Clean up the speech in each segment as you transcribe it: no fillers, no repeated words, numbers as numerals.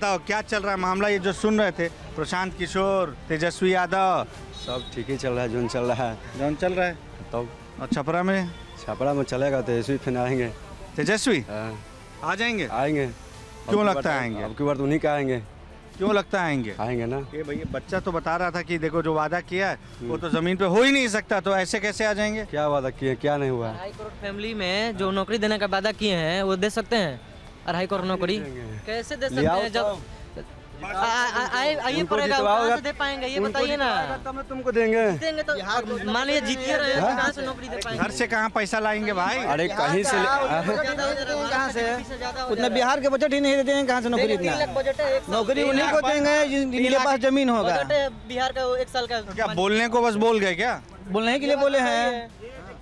बताओ क्या चल रहा है मामला, ये जो सुन रहे थे प्रशांत किशोर, तेजस्वी यादव, सब ठीक ही चल रहा है, जोन चल रहा है। जौन चल रहा है। तब और छपरा में छपरा में चलेगा तो ऐसे ही फिर आएंगे। तेजस्वी हाँ, आ जाएंगे। आएंगे। क्यों लगता है आएंगे? अब की बार तो उन्हीं का आएंगे। क्यों लगता है आएंगे? आएंगे ना। ये भैया बच्चा तो बता रहा था कि देखो जो वादा किया है वो तो जमीन पे हो ही नहीं सकता, तो ऐसे कैसे आ जाएंगे? क्या वादा किए, क्या नहीं हुआ? 2.5 करोड़ फैमिली में जो नौकरी देने का वादा किए हैं वो दे सकते हैं? 2.5 करोड़ नौकरी कैसे दे सकते हैं? जब आइए पड़ेगा, कहाँ से दे पाएंगे ये बताइए ना। तब मैं तुमको देंगे। देंगे तो मान लीजिए जीतिए रहे हैं तो कहाँ से नौकरी दे पाएंगे? घर से कहाँ पैसा लाएंगे भाई? अरे कहीं से कहाँ से उतना बिहार के बजट ही नहीं देंगे, कहाँ से नौकरी इतना? नौकरी उन्हीं को देंगे जिनके पास जमीन होगा। बिहार का 1 साल का क्या बोलने को बस बोल गए क्या? बोलने के लिए बोले हैं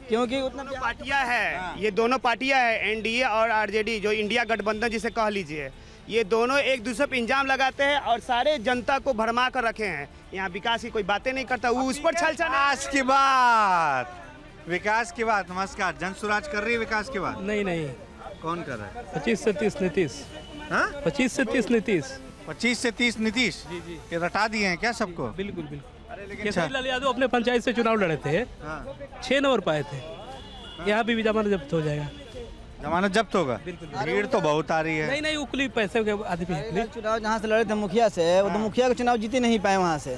क्योंकि उतना पार्टियां है, ये दोनों पार्टियां है, एनडीए और आरजेडी, जो इंडिया गठबंधन जिसे कह लीजिए, ये दोनों एक दूसरे पर इल्जाम लगाते हैं और सारे जनता को भरमा कर रखे हैं। यहाँ विकास की कोई बातें नहीं करता, वो उस पर छल छल। विकास की बात। नमस्कार, जनसुराज कर रही है विकास की बात? नहीं नहीं, कौन कर रहा है? 25 से 30 नीतीश। हाँ? 25 से 30 नीतीश। 25 से 30 नीतीश। जी जी, ये रटा दिए हैं क्या सबको? बिल्कुल बिल्कुल। अरे लेकिन केसरी लाल यादव अपने पंचायत से चुनाव लड़े थे, हाँ। 6 नंबर पाए थे। यहाँ भी जमानत जब्त हो जाएगा। जमानत जब्त होगा? भीड़ तो बहुत आ रही है। नहीं नहीं, उकली पैसे के आदमी है। चुनाव जहाँ से लड़े थे मुखिया से, वो तो मुखिया का चुनाव जीते नहीं पाए। वहाँ से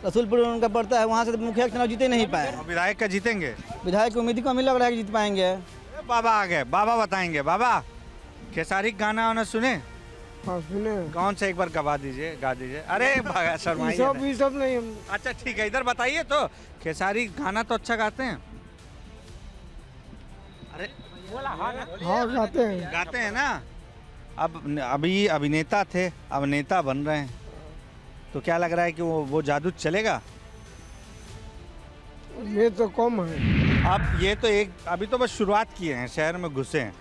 रसूलपुर उनका पड़ता है, वहाँ से तो मुखिया का चुनाव जीते नहीं पाए। और विधायक का जीतेंगे? विधायक की उम्मीद को हमें लग रहा है कि जीत पाएंगे। बाबा आ गए, बाबा बताएंगे। बाबा खेसारी गाना वाना सुने? हाँ सुने। कौन सा एक बार गा दीजिए। अरे भागा शर्माइए नहीं। सब नहीं। अच्छा ठीक है, इधर बताइए तो। खेसारी गाना तो अच्छा गाते हैं। अरे हाँ गाते हैं ना। अब अभी अभिनेता थे, अब नेता बन रहे हैं, तो क्या लग रहा है कि वो जादू चलेगा? ये तो कम है। अब ये तो अभी तो बस शुरुआत किए हैं, शहर में घुसे हैं।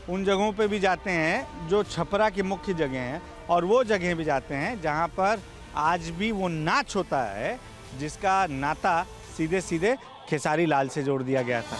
उन जगहों पे भी जाते हैं जो छपरा की मुख्य जगह हैं, और वो जगह भी जाते हैं जहां पर आज भी वो नाच होता है जिसका नाता सीधे सीधे खेसारी लाल से जोड़ दिया गया था।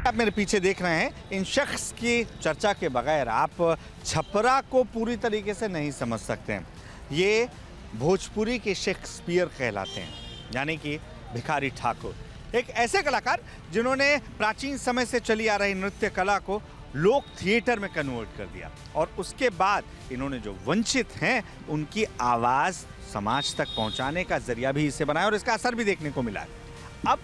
आप मेरे पीछे देख रहे हैं, इन शख्स की चर्चा के बगैर आप छपरा को पूरी तरीके से नहीं समझ सकते हैं। ये भोजपुरी के शेक्सपियर कहलाते हैं, यानी कि भिखारी ठाकुर, एक ऐसे कलाकार जिन्होंने प्राचीन समय से चली आ रही नृत्य कला को लोक थिएटर में कन्वर्ट कर दिया, और उसके बाद इन्होंने जो वंचित हैं उनकी आवाज़ समाज तक पहुंचाने का जरिया भी इसे बनाया, और इसका असर भी देखने को मिला है। अब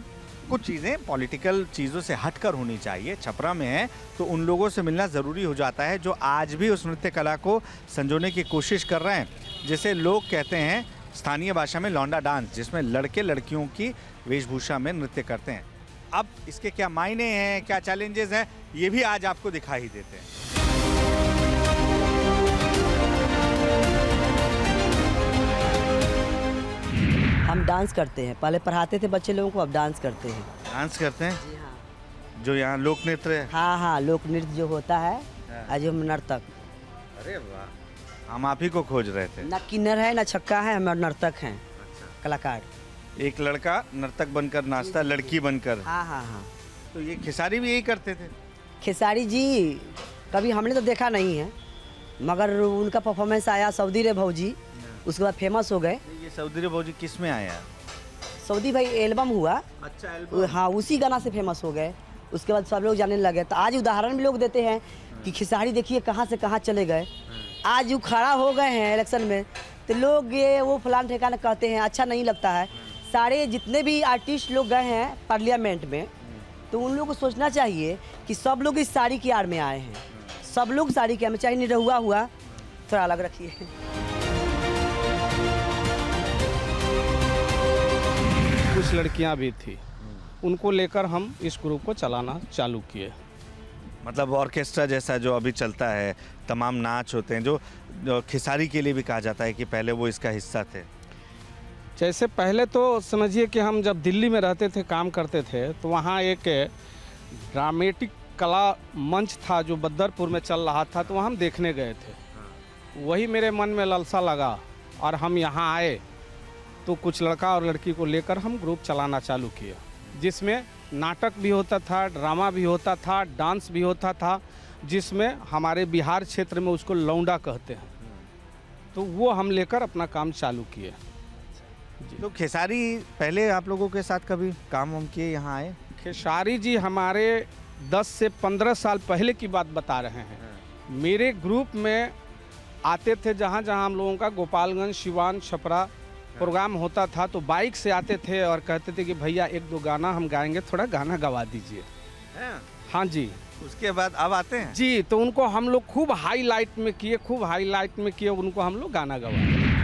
कुछ चीज़ें पॉलिटिकल चीज़ों से हटकर होनी चाहिए। छपरा में है तो उन लोगों से मिलना ज़रूरी हो जाता है जो आज भी उस नृत्य कला को संजोने की कोशिश कर रहे हैं, जिसे लोग कहते हैं स्थानीय भाषा में लौंडा डांस, जिसमें लड़के लड़कियों की वेशभूषा में नृत्य करते हैं। अब इसके क्या मायने हैं, क्या चैलेंजेस हैं, ये भी आज आपको दिखा ही देते हैं। हम डांस करते हैं, पहले पढ़ाते थे बच्चे लोगों को, अब डांस करते हैं। डांस करते हैं? जी हाँ। जो यहाँ लोक नृत्य है? हाँ हाँ, लोक नृत्य जो होता है, आज हम नर्तक। अरे वाह, हम आप ही को खोज रहे थे। ना किन्नर है ना छक्का है, हम नर्तक हैं। अच्छा। कलाकार। एक लड़का नर्तक बनकर नाचता, लड़की बनकर। हाँ हाँ हाँ। तो ये खेसारी भी यही करते थे? खेसारी जी कभी हमने तो देखा नहीं है, मगर उनका परफॉर्मेंस आया सऊदी रे भौजी, उसके बाद फेमस हो गए। ये सऊदी रे भौजी किस में आया? सऊदी भाई एल्बम हुआ। अच्छा, एल्बम। हाँ, उसी गाना से फेमस हो गए, उसके बाद सब लोग जानने लगे। तो आज उदाहरण भी लोग देते हैं कि खेसारी देखिए कहाँ से कहाँ चले गए। आज वो खड़ा हो गए हैं इलेक्शन में, तो लोग ये वो फलान ठिकाना कहते हैं, अच्छा नहीं लगता है। सारे जितने भी आर्टिस्ट लोग गए हैं पार्लियामेंट में, तो उन लोगों को सोचना चाहिए कि सब लोग इस साड़ी की आड़ में आए हैं, सब लोग साड़ी के आड़ में, चाहे निरहुआ हुआ, थोड़ा अलग रखिए। कुछ लड़कियां भी थी, उनको लेकर हम इस ग्रुप को चलाना चालू किए। मतलब ऑर्केस्ट्रा जैसा जो अभी चलता है, तमाम नाच होते हैं जो खेसारी के लिए भी कहा जाता है कि पहले वो इसका हिस्सा थे। जैसे पहले तो समझिए कि हम जब दिल्ली में रहते थे, काम करते थे, तो वहाँ एक ड्रामेटिक कला मंच था जो बदरपुर में चल रहा था, तो वहाँ हम देखने गए थे। वही मेरे मन में लालसा लगा और हम यहाँ आए, तो कुछ लड़का और लड़की को लेकर हम ग्रुप चलाना चालू किया। जिसमें नाटक भी होता था, ड्रामा भी होता था, डांस भी होता था, जिसमें हमारे बिहार क्षेत्र में उसको लौंडा कहते हैं। तो वो हम लेकर अपना काम चालू किए। तो खेसारी पहले आप लोगों के साथ कभी काम वाम किए, यहाँ आए? खेसारी जी हमारे 10 से 15 साल पहले की बात बता रहे हैं। मेरे ग्रुप में आते थे, जहाँ जहाँ हम लोगों का गोपालगंज, सिवान, छपरा प्रोग्राम होता था, तो बाइक से आते थे और कहते थे कि भैया 1-2 गाना हम गाएंगे, थोड़ा गाना गवा दीजिए। हाँ जी। उसके बाद अब आते हैं जी, तो उनको हम लोग खूब हाईलाइट में किए, उनको हम लोग गाना गवाए।